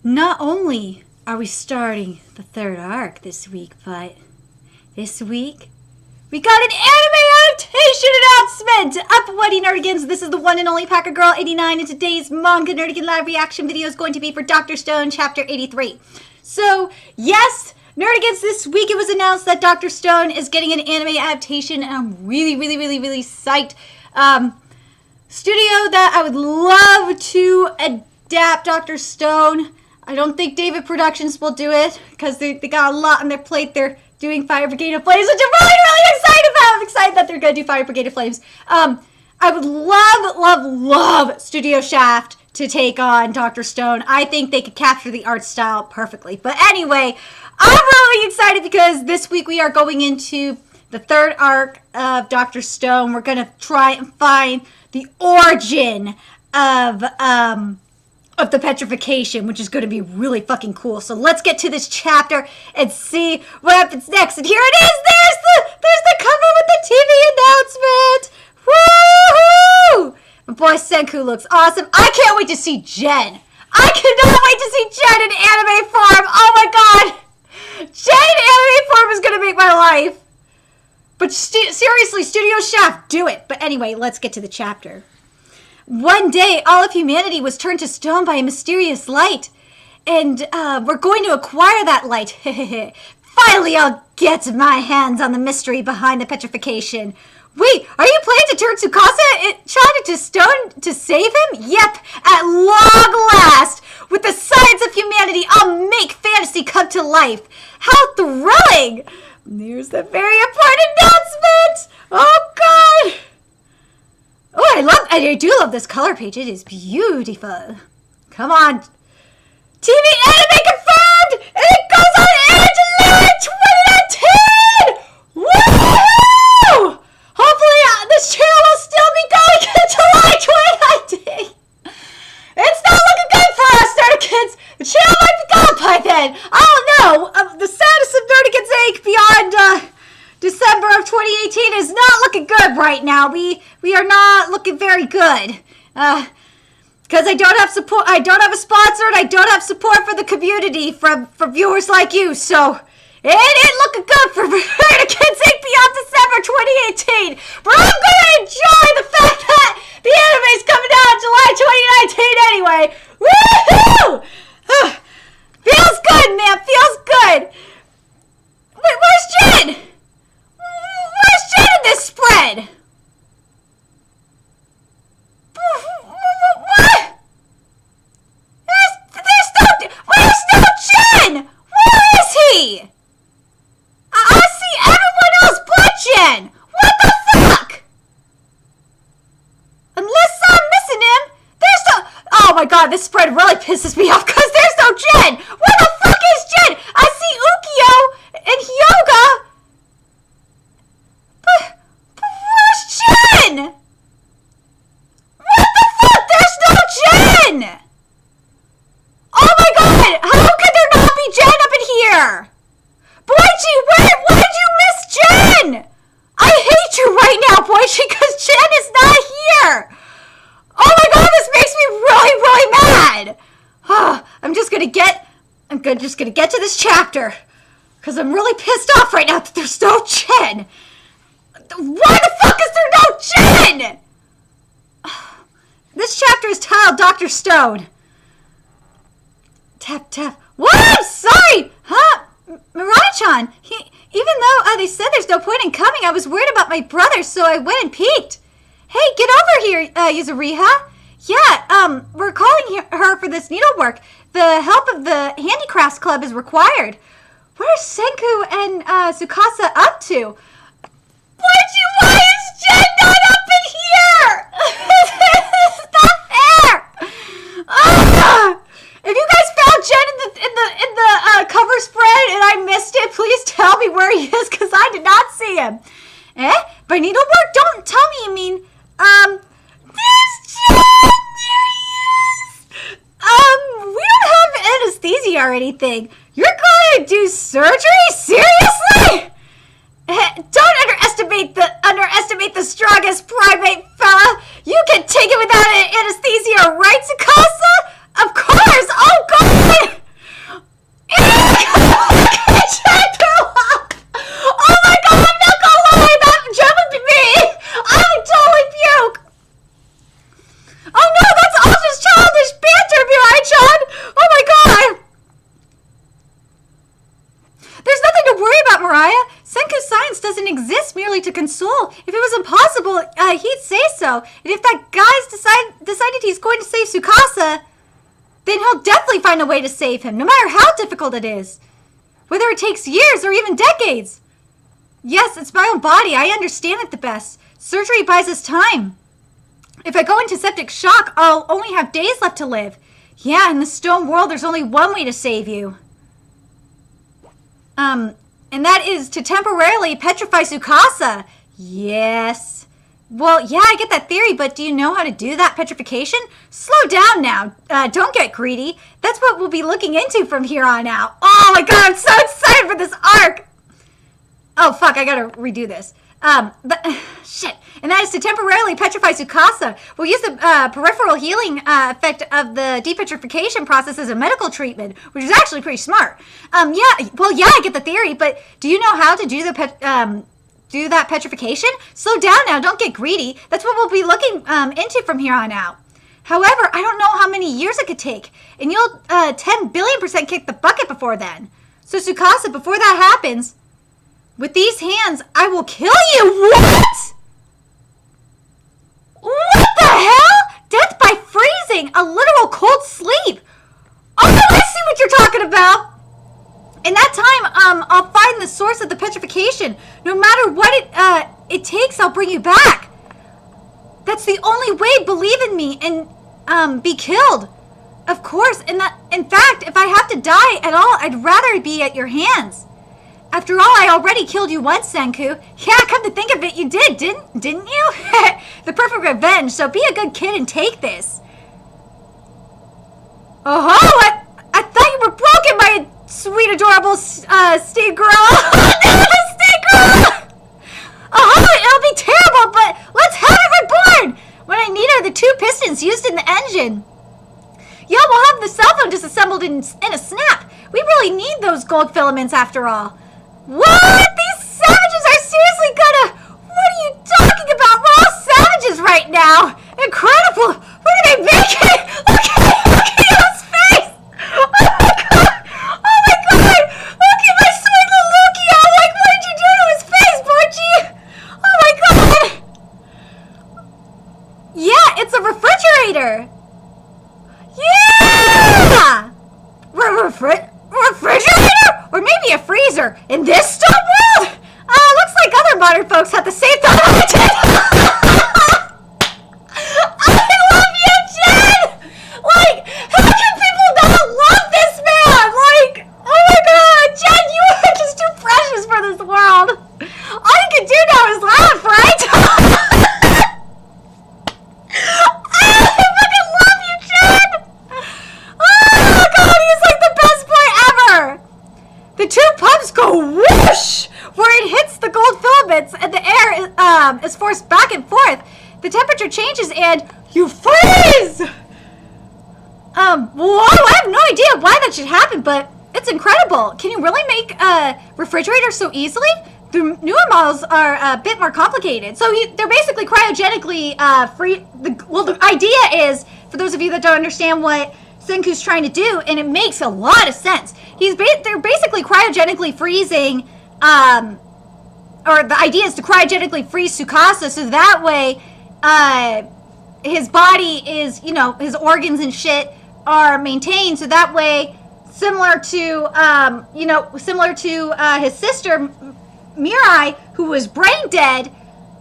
Not only are we starting the third arc this week, but this week we got an anime adaptation announcement! Up Buddy Nerdigans, this is the one and only Packer Girl 89, and today's Manga Nerdigan live reaction video is going to be for Dr. Stone Chapter 83. So, yes, Nerdigans, this week it was announced that Dr. Stone is getting an anime adaptation, and I'm really psyched. Studio that I would love to adapt Dr. Stone. I don't think David Productions will do it because they got a lot on their plate. They're doing Fire Brigade of Flames, which I'm really excited about. I'm excited that they're going to do Fire Brigade of Flames. I would love Studio Shaft to take on Dr. Stone. I think they could capture the art style perfectly. But anyway, I'm really excited because this week we are going into the third arc of Dr. Stone. We're going to try and find the origin of the petrification, which is going to be really fucking cool. So let's get to this chapter and see what happens next. And here it is. There's the cover with the TV announcement. Woohoo! My boy Senku looks awesome. I can't wait to see Jen. I cannot wait to see Jen in anime form. Oh my god. Jen in anime form is going to make my life. But seriously, Studio Shaft, do it. But anyway, let's get to the chapter. One day, all of humanity was turned to stone by a mysterious light. And we're going to acquire that light. Finally, I'll get my hands on the mystery behind the petrification. Wait, are you planning to turn Tsukasa to stone to save him? Yep, at long last. With the science of humanity, I'll make fantasy come to life. How thrilling! There's the very important announcement! Oh, God! Oh, I do love this color page. It is beautiful. Come on. TV anime confirmed! And it goes on air July 2019! Woohoo! Hopefully this channel will still be going in July 2019. It's not looking good for us, Nerdigans. The channel might be gone by then. I don't know. The status of Nerdigans Inc. beyond December of 2018 is not looking good right now. We are not looking very good. Because I don't have support. I don't have a sponsor, and I don't have support for the community from viewers like you. So it ain't looking good for Nerdigans Inc. beyond December 2018. But I'm gonna enjoy the fact that the anime's coming out July 2019 anyway. Woohoo! Feels good, man. Feels good. Wait, where's Jen? Where's Jen in this spread? What? Where's no Jen? Where is he? I see everyone else but Jen. What the fuck? Unless I'm missing him, there's no... Oh my god, this spread really pisses me off because there's no Jen. Where the fuck is Jen? I see Ukyo and Hyoga. But where's Jen? What the fuck? There's no Jen! Oh my god! How could there not be Jen up in here? Boichi, why did you miss Jen? I hate you right now, Boichi, because Jen is not here! Oh my god, this makes me really mad! I'm just gonna get to this chapter. Because I'm really pissed off right now that there's no Jen! Why the fuck is there no Jen? This chapter is titled Dr. Stone. Tap. What? I'm sorry! Huh? Mirai-chan, even though they said there's no point in coming, I was worried about my brother, so I went and peeked. Hey, get over here, Yuzuriha. Yeah, we're calling her for this needlework. The help of the Handicrafts Club is required. Where's Senku and Tsukasa up to? Why is Jen not up in here? It's not fair. If you guys found Jen in the cover spread and I missed it, please tell me where he is because I did not see him. By needlework? Don't tell me you mean there's Jen. There he is. We don't have anesthesia or anything. You're going to do surgery? Seriously? Don't underestimate the strongest primate, fella. You can take it without anesthesia, right, Tsukasa? Of course. Oh, God. soul. If it was impossible, he'd say so. And if that guy's decided he's going to save Tsukasa, then he'll definitely find a way to save him, no matter how difficult it is. Whether it takes years or even decades. Yes, it's my own body. I understand it the best. Surgery buys us time. If I go into septic shock, I'll only have days left to live. Yeah, in the stone world, there's only one way to save you. And that is to temporarily petrify Tsukasa. Yes. Well, yeah, I get that theory, but do you know how to do that petrification? Slow down now. Don't get greedy. That's what we'll be looking into from here on out. Oh my god, I'm so excited for this arc! Oh, fuck, I gotta redo this. Shit. And that is to temporarily petrify Tsukasa. We'll use the peripheral healing effect of the depetrification process as a medical treatment, which is actually pretty smart. Yeah, I get the theory, but do you know how to do the do that petrification? Slow down now, don't get greedy. That's what we'll be looking into from here on out. However, I don't know how many years it could take, and you'll 10 billion% kick the bucket before then. So Tsukasa, before that happens, with these hands, I will kill you. What? What the hell? Death by freezing, a literal cold sleep. Oh, I see what you're talking about. In that time, I'll find the source of the petrification. No matter what it takes, I'll bring you back. That's the only way. Believe in me and be killed. Of course. In fact, if I have to die at all, I'd rather it be at your hands. After all, I already killed you once, Senku. Yeah, come to think of it, you did, didn't you? The perfect revenge. So be a good kid and take this. Oh, I thought you were broken, my sweet, adorable Steve girl. Steve girl! It'll be terrible, but let's have it reborn! What I need are the 2 pistons used in the engine. Yeah, we'll have the cell phone disassembled in a snap. We really need those gold filaments after all. What? These savages are seriously gonna... What are you talking about? We're all savages right now. Incredible. What are they making? Look at his face. Oh my god. Oh my god. Look at my sweet little Lucio. Like, what did you do to his face, Borchi? Oh my god. Yeah, it's a refrigerator. Yeah. Refrigerator? Or maybe a freezer. In this stone world? Looks like other modern folks had the same thought I did. I love you, Jen! Like, how can people not love this man? Like, oh my god, Jen, you are just too precious for this world. All you can do now is laugh, right? I fucking love you, Jen! Oh god, he's like the best boy ever! The 2 pumps go whoosh where it hits the gold filaments and the air is forced back and forth. The temperature changes and you freeze! Whoa, I have no idea why that should happen, but it's incredible. Can you really make a refrigerator so easily? The newer models are a bit more complicated. So they're basically cryogenically free. The idea is, for those of you that don't understand what Senku's trying to do, and it makes a lot of sense. They're basically cryogenically freezing, or the idea is to cryogenically freeze Tsukasa so that way his body is, his organs and shit are maintained, so that way, similar to his sister Mirai, who was brain dead,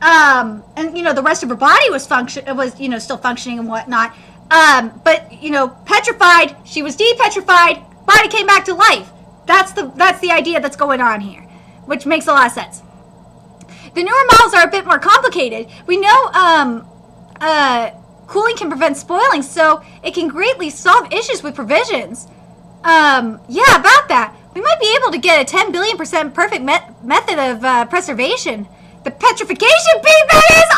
and the rest of her body was still functioning and whatnot. But petrified, she was depetrified, body came back to life. That's the idea that's going on here, which makes a lot of sense. The newer models are a bit more complicated. We know cooling can prevent spoiling, so it can greatly solve issues with provisions. Yeah, about that. We might be able to get a 10 billion% perfect method of preservation. The petrification beam, that is!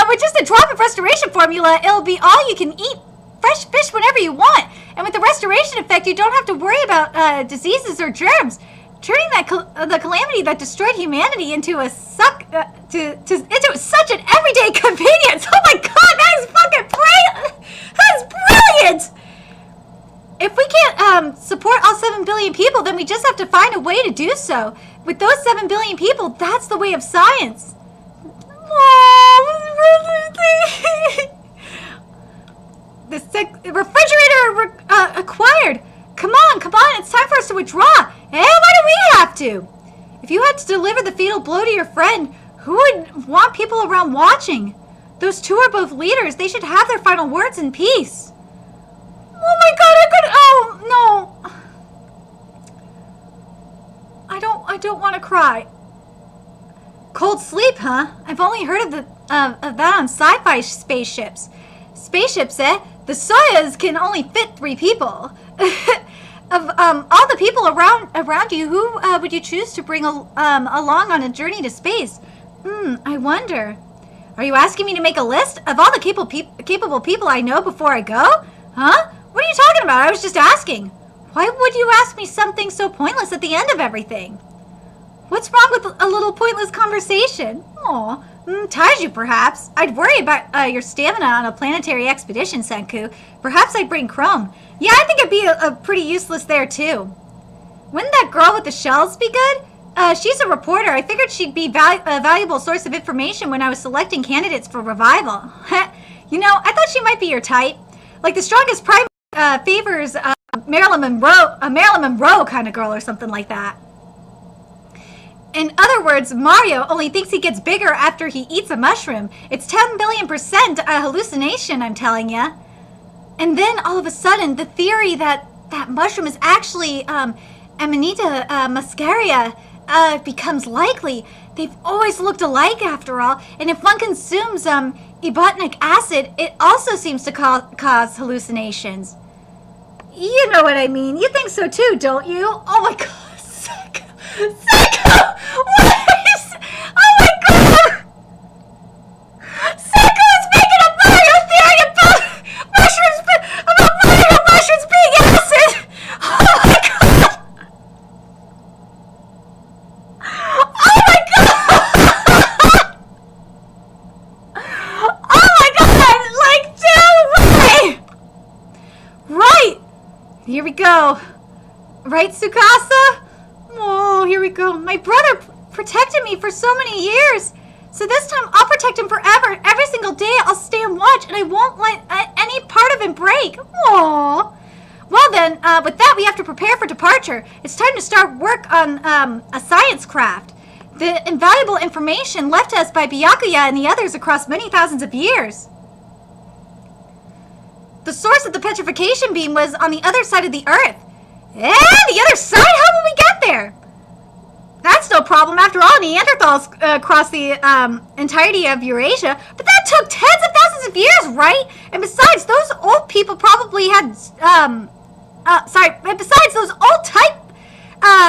With just a drop of restoration formula, it'll be all you can eat fresh fish whenever you want. And with the restoration effect, you don't have to worry about diseases or germs. Turning the calamity that destroyed humanity into into such an everyday convenience. Oh my god, that is fucking brilliant! That is brilliant! If we can't support all 7 billion people, then we just have to find a way to do so. With those 7 billion people, that's the way of science. The refrigerator acquired. Come on, it's time for us to withdraw. Hey, why do we have to? If you had to deliver the fatal blow to your friend, who would want people around watching? Those two are both leaders. They should have their final words in peace. Oh my god, oh no. I don't want to cry. Cold sleep, huh? I've only heard of that on sci-fi spaceships. Spaceships, eh? The Soyuz can only fit 3 people. Of all the people around you, who would you choose to bring along on a journey to space? I wonder. Are you asking me to make a list of all the capable people I know before I go? Huh? What are you talking about? I was just asking. Why would you ask me something so pointless at the end of everything? What's wrong with a little pointless conversation? Aw, Taiju perhaps. I'd worry about your stamina on a planetary expedition, Senku. Perhaps I'd bring Chrome. Yeah, I think I'd be a pretty useless there too. Wouldn't that girl with the shells be good? She's a reporter. I figured she'd be a valuable source of information when I was selecting candidates for revival. You know, I thought she might be your type. Like the strongest prime favors Marilyn Monroe kind of girl or something like that. In other words, Mario only thinks he gets bigger after he eats a mushroom. It's 10 billion% a hallucination, I'm telling ya. And then all of a sudden, the theory that that mushroom is actually Amanita muscaria becomes likely. They've always looked alike after all, and if one consumes ibotenic acid, it also seems to cause hallucinations. You know what I mean. You think so too, don't you? Oh my god, Psycho! Psycho! What is... Oh my god! Psycho is making a Mario theory about mushrooms being acid! Oh my god! Oh my god! Oh my god! Like, damn way! Right! Here we go. Right, Tsukasa? Oh, here we go. My brother protected me for so many years. So this time, I'll protect him forever. Every single day, I'll stay and watch, and I won't let any part of him break. Aww. Well then, with that, we have to prepare for departure. It's time to start work on a science craft. The invaluable information left to us by Byakuya and the others across many thousands of years. The source of the petrification beam was on the other side of the Earth. Eh? The other side? How will we get there? That's no problem. After all, Neanderthals crossed the entirety of Eurasia. But that took tens of thousands of years, right? And besides, those old people probably had... besides, those old type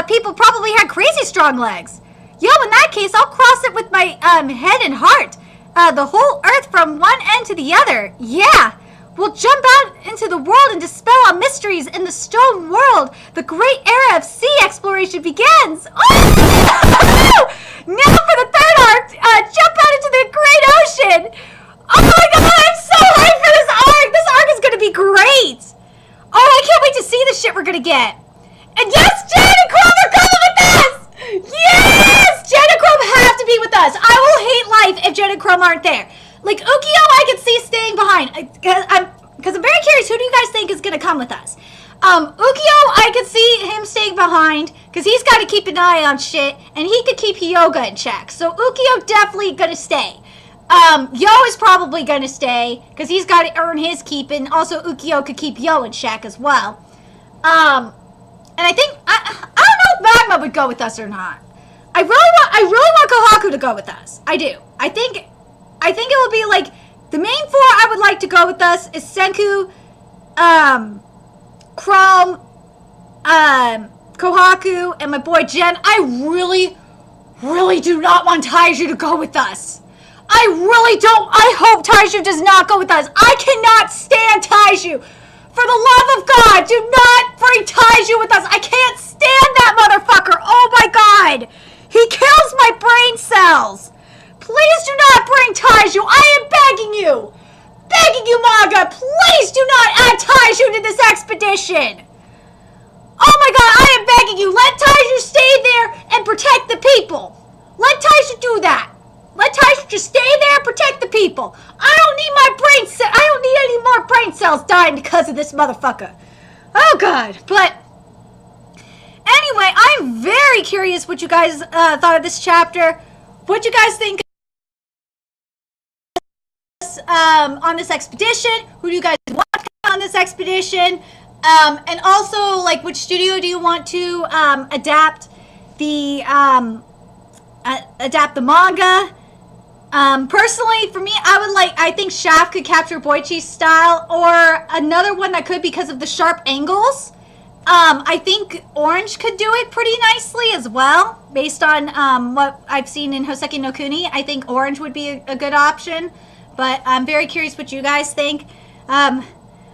people probably had crazy strong legs. Yo, in that case, I'll cross it with my head and heart. The whole Earth from one end to the other. Yeah. We'll jump out into the world and dispel all mysteries in the stone world. The great era of sea exploration begins. Oh! Now for the third arc, jump out into the great ocean. Oh my god, I'm so hyped for this arc. This arc is going to be great. Oh, I can't wait to see the shit we're going to get. And yes, Jen and Chrome are coming with us. Yes, Jen and Chrome have to be with us. I will hate life if Jen and Chrome aren't there. Like, Ukio, I could see staying behind. Because I'm very curious, who do you guys think is going to come with us? Ukio, I could see him staying behind. Because he's got to keep an eye on shit. And he could keep Hyoga in check. So, Ukio definitely going to stay. Yo is probably going to stay. Because he's got to earn his keep. And also, Ukio could keep Yo in check as well. And I think... I don't know if Magma would go with us or not. I really want Kohaku to go with us. I do. I think it would be like, the main 4 I would like to go with us is Senku, Chrome, Kohaku, and my boy Jen. I really do not want Taiju to go with us. I really don't. I hope Taiju does not go with us. I cannot stand Taiju. For the love of God, do not bring Taiju with us. I can't stand that motherfucker. Oh my God. He kills my brain cells. Please do not bring Taiju. I am begging you. Begging you, Manga. Please do not add Taiju to this expedition. Oh my god, I am begging you, let Taiju stay there and protect the people. Let Taiju do that. Let Taiju just stay there and protect the people. I don't need my brain cell. I don't need any more brain cells dying because of this motherfucker. Oh god, but anyway, I'm very curious what you guys thought of this chapter. What you guys think on this expedition? Who do you guys want on this expedition? And also, like, which studio do you want to adapt the manga? Personally, for me, I think Shaft could capture Boichi's style, or another one that could because of the sharp angles. I think Orange could do it pretty nicely as well, based on what I've seen in Hoseki no Kuni. I think Orange would be a good option, but I'm very curious what you guys think.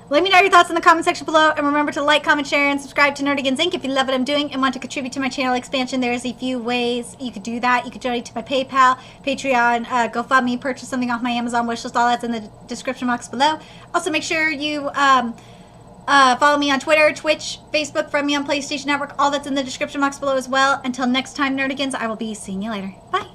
Let me know your thoughts in the comment section below, and remember to like, comment, share, and subscribe to Nerdigans Inc. if you love what I'm doing and want to contribute to my channel expansion. There's a few ways you could do that. You could donate to my PayPal, Patreon, GoFundMe, purchase something off my Amazon wishlist. All that's in the description box below. Also, make sure you follow me on Twitter, Twitch, Facebook, friend me on PlayStation Network. All that's in the description box below as well. Until next time, Nerdigans, I will be seeing you later. Bye.